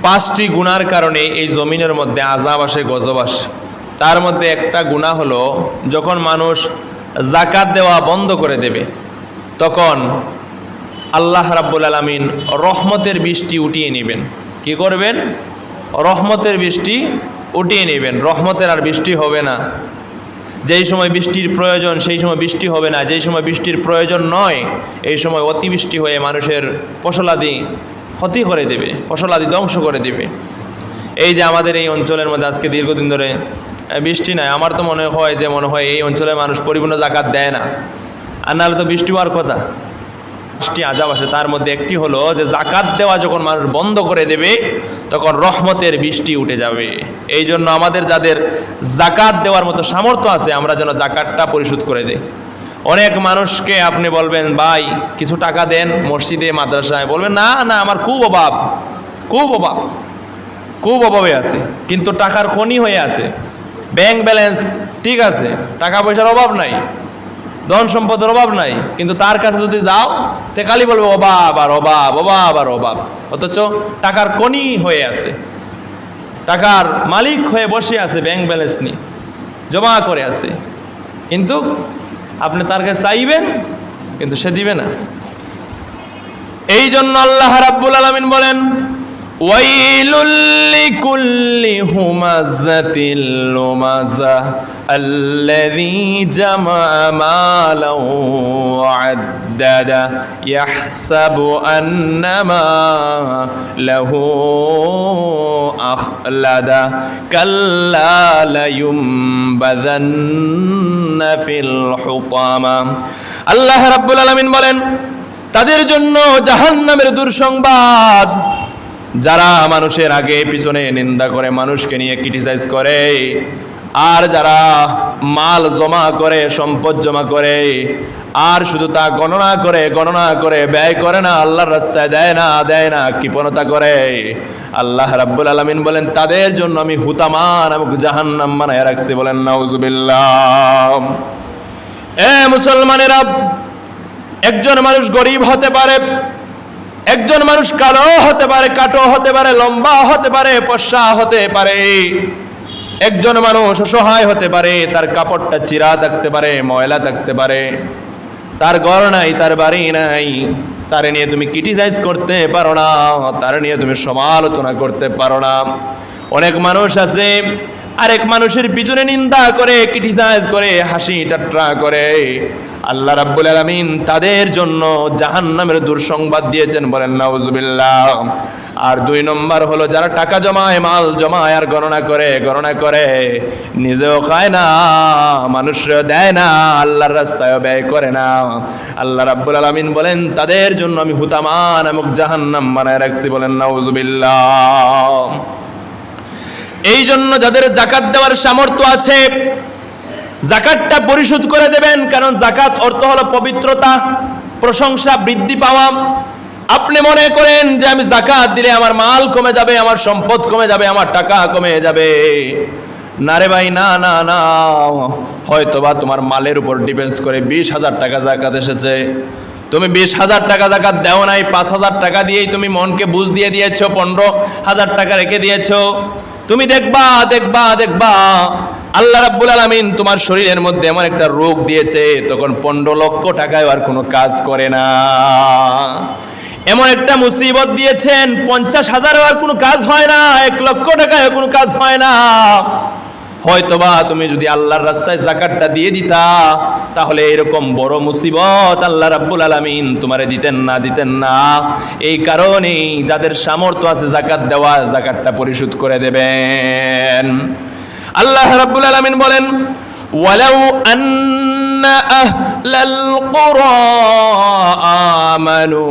5টি গুনার কারণে এই জমিনের মধ্যে আযাব আসে, গজব আসে। তার মধ্যে একটা গুনাহ হলো যখন মানুষ যাকাত দেওয়া বন্ধ করে দেবে, তখন আল্লাহ রাব্বুল আলামিন রহমতের বৃষ্টি উঠিয়ে নেবেন। কি করবেন? রহমতের বৃষ্টি উঠিয়ে নেবেন। রহমতের আর বৃষ্টি হবে না। যেই সময় বৃষ্টির প্রয়োজন সেই সময় বৃষ্টি হবে না, যেই সময় বৃষ্টির প্রয়োজন নয় এই সময় অতিবৃষ্টি হয়ে মানুষের ফসলাদি ক্ষতি করে দেবে, ফসলাদি ধ্বংস করে দেবে। এই যে আমাদের এই অঞ্চলের মধ্যে আজকে দীর্ঘদিন ধরে বৃষ্টি নাই, আমার তো মনে হয় এই অঞ্চলের মানুষ পরিপূর্ণ যাকাত দেয় না, আর নাহলে তো বৃষ্টি হওয়ার কথা। বৃষ্টি আযাব আসে, তার মধ্যে একটি হলো যে যাকাত দেওয়া যখন মানুষ বন্ধ করে দেবে তখন রহমতের বৃষ্টি উঠে যাবে। এই জন্য আমাদের যাদের যাকাত দেওয়ার মতো সামর্থ্য আছে আমরা যেন যাকাতটা পরিশোধ করে দেই। অনেক মানুষকে আপনি বলবেন ভাই কিছু টাকা দেন মসজিদে মাদ্রাসায়, বলবেন না না আমার খুব অভাব, খুব অভাবে আছে, কিন্তু টাকার খনি হয়ে আছে, ব্যাংক ব্যালেন্স ঠিক আছে, টাকা পয়সার অভাব নাই, ধন সম্পদের অভাব নাই, কিন্তু তার কাছে যদি যাও তে খালি বলবে অভাব আর অভাব, অভাব আর অভাব। অথচ টাকার খনি হয়ে আছে, টাকার মালিক হয়ে বসে আছে, ব্যাংক ব্যালেন্স নিয়ে জমা করে আছে, কিন্তু আপনি তার কাছে চাইবেন কিন্তু সে দিবে না। এই জন্য আল্লাহ রাব্বুল আলামিন বলেন ওয়াইলুল লিকুল্লি হুমাযাতিল লুমাযা আল্লাযী জামা'a মালান ওয়া আদ্দাদা ইয়াহসাবু আন্নামা লাহু আখলাদা কাল্লা লায়ুমবাযান্না ফিল হুতামা। আল্লাহ রাব্বুল আলামিন বলেন তাদের জন্য জাহান্নামের দুঃসংবাদ, যারা মানুষের আগে পিছনে নিন্দা করে, মানুষকে নিয়ে ক্রিটিসাইজ করে, আর যারা মাল জমা করে, সম্পদ জমা করে, আর শুধু তা গণনা করে ব্যয় করে না, আল্লাহর রাস্তায় দেয় না, কৃপণতা করে। আল্লাহ রাব্বুল আলামিন বলেন তাদের জন্য আমি হুতামা নামক জাহান্নাম বানায় রাখছি। বলেন নাউজুবিল্লাহ। এ মুসলমানেরা, একজন মানুষ গরিব হতে পারে, একজন মানুষ কালো হতে পারে, কাটো হতে পারে, লম্বা হতে পারে, ফর্সা হতে পারে, একজন মানুষ অসহায় হতে পারে, তার কাপড়টা চিরা থাকতে পারে, ময়লা থাকতে পারে, তার ঘর নাই, তার বাড়ি নাই, তার নিয়ে তুমি ক্রিটিসাইজ করতে পারো না, তার নিয়ে তুমি সমালোচনা করতে পারো না। অনেক মানুষ আছে আরেক মানুষের পিছনে নিন্দা করে, ক্রিটিসাইজ করে, হাসি ঠাট্টা করে। আল্লাহ রাব্বুল আলামিন তাদের জন্য জাহান্নামের দুঃসংবাদ দিয়েছেন। বলেন নাউজুবিল্লাহ। আর 2 নম্বর হলো যারা টাকা জমায়, মাল জমায়, আর গণনা করে নিজেও খায় না, মানুষও দেয় না, আল্লাহর রাস্তায় ব্যয় করে না। আল্লাহ রাব্বুল আলামিন বলেন তাদের জন্য আমি হুতামা নামক জাহান্নাম বানায় রাখছি। বলেন নাউজুবিল্লাহ। এই জন্য যাদের যাকাত দেওয়ার সামর্থ্য আছে যাকাতটা পরিশোধ করে দেবেন, কারণ যাকাত অর্থ হলো পবিত্রতা, প্রশংসা, বৃদ্ধি পাওয়া। আপনি মনে করেন যে আমি যাকাত দিলে আমার মাল কমে যাবে, আমার সম্পদ কমে যাবে, আমার টাকা কমে যাবে। না রে ভাই, না না না, হয়তোবা তোমার মালের উপর ডিপেন্ডস করে 20,000 টাকা যাকাত এসেছে, তুমি 20,000 টাকা যাকাত দেও নাই, 5,000 টাকা দিয়েই তুমি মনকে বুঝ দিয়ে দিয়েছো, 15,000 টাকা রেখে দিয়েছো। তুমি দেখবা আল্লাহ রাব্বুল আলামিন তোমার শরীরের মধ্যে এমন একটা রোগ দিয়েছে, তখন 15 লক্ষ টাকায় আর কোনো কাজ করে না। এমন একটা মুসিবত দিয়েছেন 50,000 আর কোনো কাজ হয় না, 1 লক্ষ টাকায় কোনো কাজ হয় না। হয়তোবা তুমি যদি আল্লাহর রাস্তায় যাকাতটা দিয়ে দিতা, তাহলে এরকম বড় মুসিবত আল্লাহ রাব্বুল আলামিন তোমারে দিতেন না। এই কারণেই যাদের সামর্থ্য আছে যাকাত দেওয়া, যাকাতটা পরিশোধ করে দেবেন। আল্লাহ রাব্বুল আলামিন বলেন ওয়ালাউ আন্না আহলাল কুরা আমানু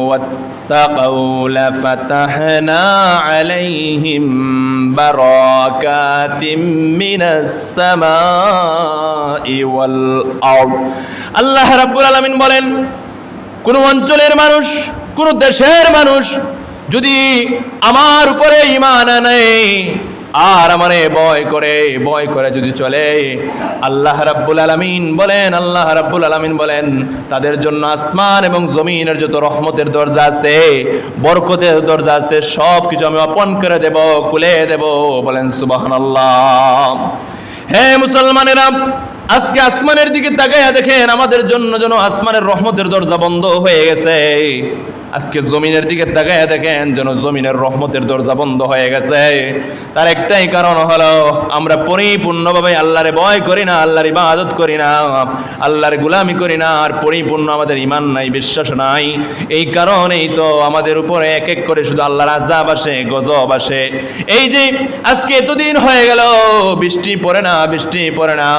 ওয়াত্তাকাউ লাফাতাহনা আলাইহিম বারাকাতিম মিনাস সামাই ওয়াল আরদ। আল্লাহ রাব্বুল আলামিন বলেন কোন অঞ্চলের মানুষ, কোন দেশের মানুষ যদি আমার উপরে ঈমান আনে, আর আমারে ভয় করে যদি চলে, আল্লাহ রাব্বুল আলামিন বলেন তাদের জন্য আসমান এবং জমিনের যত রহমতের দরজা আছে, বরকতের দরজা আছে, সব কিছু আমি ওপেন করে দেব, খুলে দেব। বলেন সুবহানাল্লাহ। হে মুসলমানেরা, আজকে আসমানের দিকে তাকাইয়া দেখেন, আমাদের জন্য যেন আসমানের রহমতের দরজা বন্ধ হয়ে গেছে। আজকে জমিনের দিকে তাকাইয়া দেখেন, যেন জমিনের রহমতের দরজা বন্ধ হয়ে গেছে। তার একটাই কারণ হলো, আমরা পরিপূর্ণভাবে আল্লাহরে ভয় করি না, আল্লাহর ইবাদত করি না, আল্লাহর গোলামি করি না, আর পরিপূর্ণ আমাদের ঈমান নাই, বিশ্বাস নাই। এই কারণেই তো আমাদের উপরে এক এক করে শুধু আল্লাহর আযাব আসে, গজব আসে। এই যে আজকে এতদিন হয়ে গেল বৃষ্টি পড়ে না,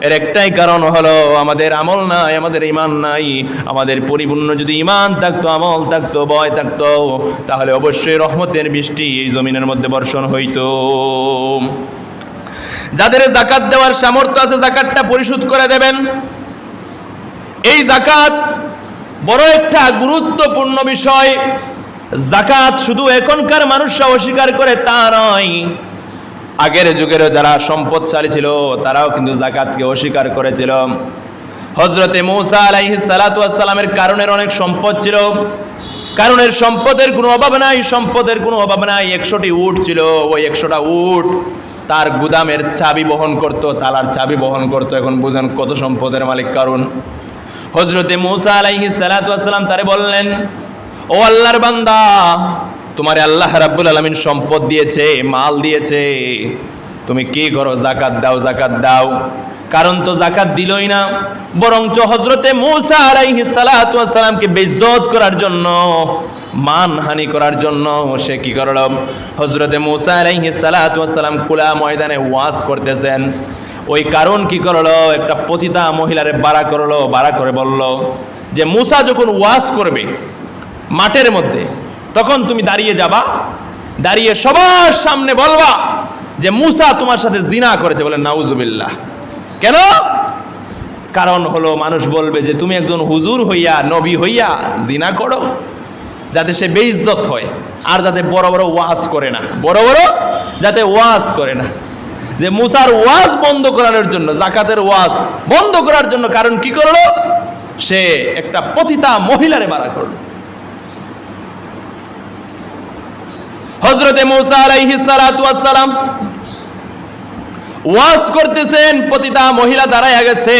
এর একটাই কারণ হলো আমাদের আমল নাই, আমাদের ঈমান নাই। আমাদের পরিপূর্ণ যদি ঈমান থাকতো, আমল থাকতো, ভয় থাকতো, তাহলে অবশ্যই রহমতের বৃষ্টি এই জমিনের মধ্যে বর্ষণ হইতো। যাদের যাকাত দেওয়ার সামর্থ্য আছে, যাকাতটা পরিশোধ করে দেবেন। এই যাকাত বড় একটা গুরুত্বপূর্ণ বিষয়। যাকাত শুধু এখনকার মানুষরা অস্বীকার করে তা নয়, আগের যুগেরও যারা সম্পদশালী ছিল তারাও কিন্তু যাকাতকে অস্বীকার করেছিল। হযরতে মূসা আলাইহিস সালাতু ওয়াস সালামের কারণের অনেক সম্পদ ছিল, কারণের সম্পদের কোনো অভাব নাই, 100টি উট ছিল। ওই 100টা উট তার গুদামের চাবি বহন করত, তালার চাবি বহন করত। এখন বুঝেন কত সম্পদের মালিক কারণ। হযরতে মূসা আলাইহিস সালাতু ওয়াস সালাম তারে বললেন, ও আল্লাহর বান্দা, তোমারে আল্লাহ রাব্বুল আলামিন সম্পদ দিয়েছে, মাল দিয়েছে, তুমি কি করো? যাকাত দাও। কারণ তো যাকাত দিলই না, বরঞ্চ হযরতে মূসা আলাইহিস সালাতু ওয়াস সালামকে বেইজ্জত করার জন্য, মানহানি করার জন্য সে কি করল? হযরতে মূসা আলাইহিস সালাতু ওয়াস সালাম খোলা ময়দানে ওয়াজ করতেছেন। ওই কারণ কি করলো? একটা পতিতা মহিলারে বাড়া করে বলল যে মূসা যখন ওয়াজ করবে মাঠের মধ্যে, তখন তুমি দাঁড়িয়ে যাবা, দাঁড়িয়ে সবার সামনে বলবা যে মূসা তোমার সাথে জিনা করেছে। বলেন নাউজুবিল্লাহ। কেন? কারণ হলো মানুষ বলবে যে তুমি একজন হুজুর হইয়া, নবী হইয়া জিনা করো, যাতে সে বেইজ্জত হয়, আর যাতে বড় বড় ওয়াজ করে না, যে মূসার ওয়াজ বন্ধ করানোর জন্য, যাকাতের ওয়াজ বন্ধ করার জন্য, কারণ কি করলো? সে একটা পতিতা মহিলারে বাড়া করলো। হযরতে মূসা আলাইহিস সালাতু ওয়াস সালাম ওয়াজ করতেছেন, পতিতা মহিলা দাঁড়ায় গেছে,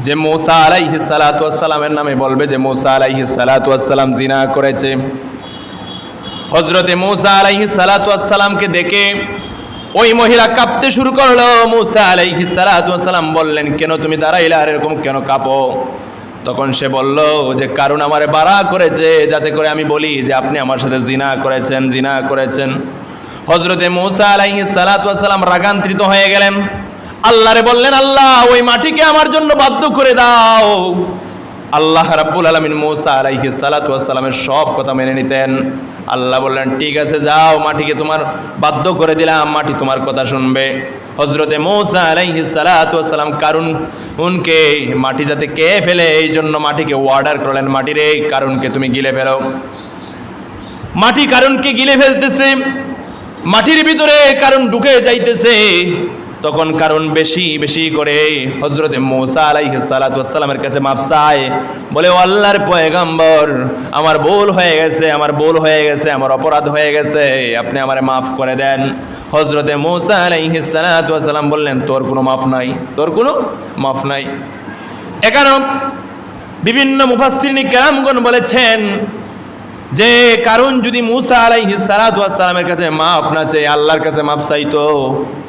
যে মূসা আলাইহিস সালাতু ওয়াস সালামের নামে বলবে যে মূসা আলাইহিস সালাতু ওয়াস সালাম জিনা করেছে। হযরতে মূসা আলাইহিস সালাতু ওয়াস সালামকে দেখে ওই মহিলা কাঁপতে শুরু করলো। মূসা আলাইহিস সালাতু ওয়াস সালাম বললেন, কেন তুমি দাঁড়াইলা, আর এরকম কেন কাঁপো? তখন সে বলল যে কারণ আমারে বাড়া করেছে, যাতে করে আমি বলি যে আপনি আমার সাথে জিনা করেছেন। হযরতে মূসা আলাইহিস সালাতু ওয়াস সালাম রাগান্বিত হয়ে গেলেন, আল্লাহরে বললেন, আল্লাহ ওই মাটিকে আমার জন্য বাধ্য করে দাও। আল্লাহ রাব্বুল আলামিন মূসা আলাইহিস সালাতু ওয়াস সালামের সব কথা মেনে নিতেন। আল্লাহ বললেন, ঠিক আছে যাও, মাটিকে তোমার বাধ্য করে দিলাম, মাটি তোমার কথা শুনবে। হযরতে মূসা আলাইহিস সালাতু ওয়াস সালাম কারুনকে মাটি যাতে কে ফেলে, এই জন্য মাটিকে অর্ডার করলেন, মাটির এই কারুনকে তুমি গিলে ফেলো। মাটি কারুনকে গিলে ফেলতেছে, মাটির ভিতরে কারুন ঢুকে যাইতেছে। তখন কারণ বেশি করে হযরতে মূসা আলাইহিস সালাতু ওয়াস সালামের কাছে মাফ চায়, বলে ও আল্লাহর পয়গম্বর, আমার ভুল হয়ে গেছে, আমার অপরাধ হয়ে গেছে, আপনি আমারে মাফ করে দেন। হযরতে মূসা আলাইহিস সালাতু ওয়াস সালাম বললেন, তোর কোনো মাফ নাই। এখানে বিভিন্ন মুফাসসিরিন কেরামগণ বলেছেন যে কারণ যদি মূসা আলাইহিস সালাতু ওয়াস সালামের কাছে মাফ না চাই, আল্লাহর কাছে মাফ চাইতো,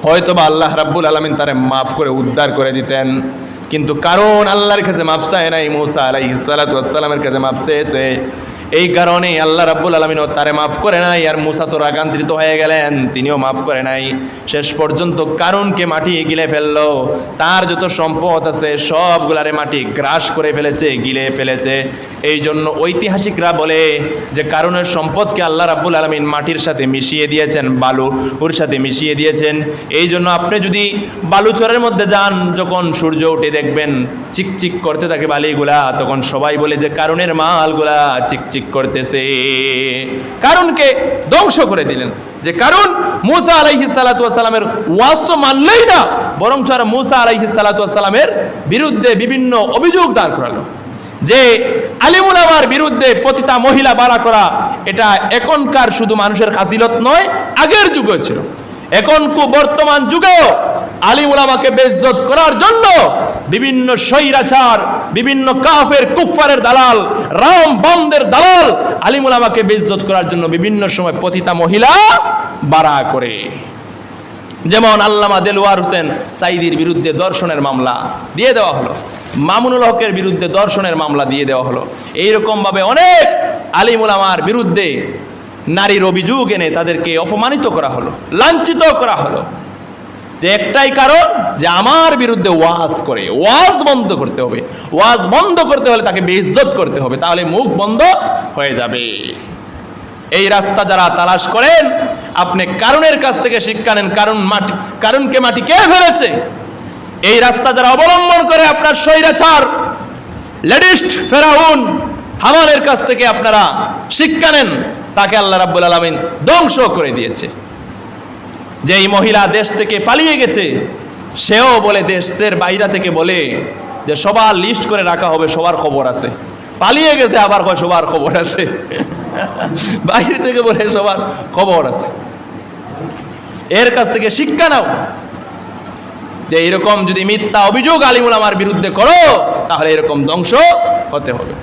হয়তো বা আল্লাহ রাব্বুল আলামিন তারে মাফ করে উদ্ধার করে দিতেন। কিন্তু কারণ আল্লাহর কাছে মাফ চায় নাই, মূসা আলাইহিস সালাতু ওয়াস সালামের কাছে মাফ চেয়েছে, এই কারণে আল্লাহ রাব্বুল আলামিন তারে মাফ করে নাই। আর মূসা তো রাগান্বিত হয়ে গেলেন, তিনিও মাফ করে নাই। শেষ পর্যন্ত কারণকে মাটি গিলে ফেললো, তার যত সম্পদ আছে সবগুলারে মাটি গ্রাস করে ফেলেছে, গিলে ফেলেছে। এই জন্য ঐতিহাসিকরা বলে যে কারণের সম্পদকে আল্লাহ রাব্বুল আলামিন মাটির সাথে মিশিয়ে দিয়েছেন, বালুর সাথে মিশিয়ে দিয়েছেন। এই জন্য আপনি যদি বালুচরের মধ্যে যান, যখন সূর্য উঠে দেখবেন চিকচিক করতে থাকে বালিগুলা, তখন সবাই বলে যে কারণের মালগুলা চিকচিক চিকচিক করতেছে। কারণকে ধ্বংস করে দিলেন, যে কারণ মূসা আলাইহিস সালাতু ওয়াস সালামের ওয়াজ তো মানলেই না, বরং তারা মূসা আলাইহিস সালাতু ওয়াস সালামের বিরুদ্ধে বিভিন্ন অভিযোগ দাঁড় করালো। যে আলিম উলামার বিরুদ্ধে পতিতা মহিলা বাড়া করা, এটা এখনকার শুধু মানুষের খাসিলত নয়, আগের যুগেও ছিল। এখন বর্তমান যুগেও আলিম উলামাকে বেইজ্জত করার জন্য বিভিন্ন স্বৈরাচার, বিভিন্ন কাফের কুফফারের দালাল, রাম বন্দের দালাল আলিম উলামাকে বেইজ্জত করার জন্য বিভিন্ন সময় পতিতা মহিলা বাড়া করে। যেমন আল্লামা দেলওয়ার হোসেন সাইদির বিরুদ্ধে দর্শনের মামলা দিয়ে দেওয়া হলো, মামুনুল হকের বিরুদ্ধে দর্শনের মামলা দিয়ে দেওয়া হলো। এইরকম ভাবে অনেক আলিম উলামার বিরুদ্ধে নারীর অভিযোগ এনে তাদেরকে অপমানিত করা হলো, লাঞ্ছিত করা হলো, যে একটাই কারণ যে আমার বিরুদ্ধে ওয়াজ করে। ওয়াজ বন্ধ করতে হবে, ওয়াজ বন্ধ করতে হলে তাকে বেইজ্জত করতে হবে, তাহলে মুখ বন্ধ হয়ে যাবে। এই রাস্তা যারা তালাশ করেন, আপনি কারণের কাছ থেকে শিক্ষা নেন। কারণকে মাটি কে ফেলেছে? এই রাস্তা যারা অবলম্বন করে আপনার স্বৈরাচার লেডিস্ট ফেরাউন হামানের কাছ থেকে আপনারা শিক্ষা নেন, তাকে আল্লাহ রাব্বুল আলামিন ধ্বংস করে দিয়েছে। যে এই মহিলা দেশ থেকে পালিয়ে গেছে, সেও বলে দেশের বাইরে থেকে বলে যে সবার লিস্ট করে রাখা হবে, সবার খবর আছে। পালিয়ে গেছে, আবার কয় সবার খবর আছে। বাইরে থেকে বলে সবার খবর আছে। এর কাছ থেকে শিক্ষা নাও যে এরকম যদি মিথ্যা অভিযোগ আলিম উলামার বিরুদ্ধে করো, তাহলে এরকম ধ্বংস হতে হবে।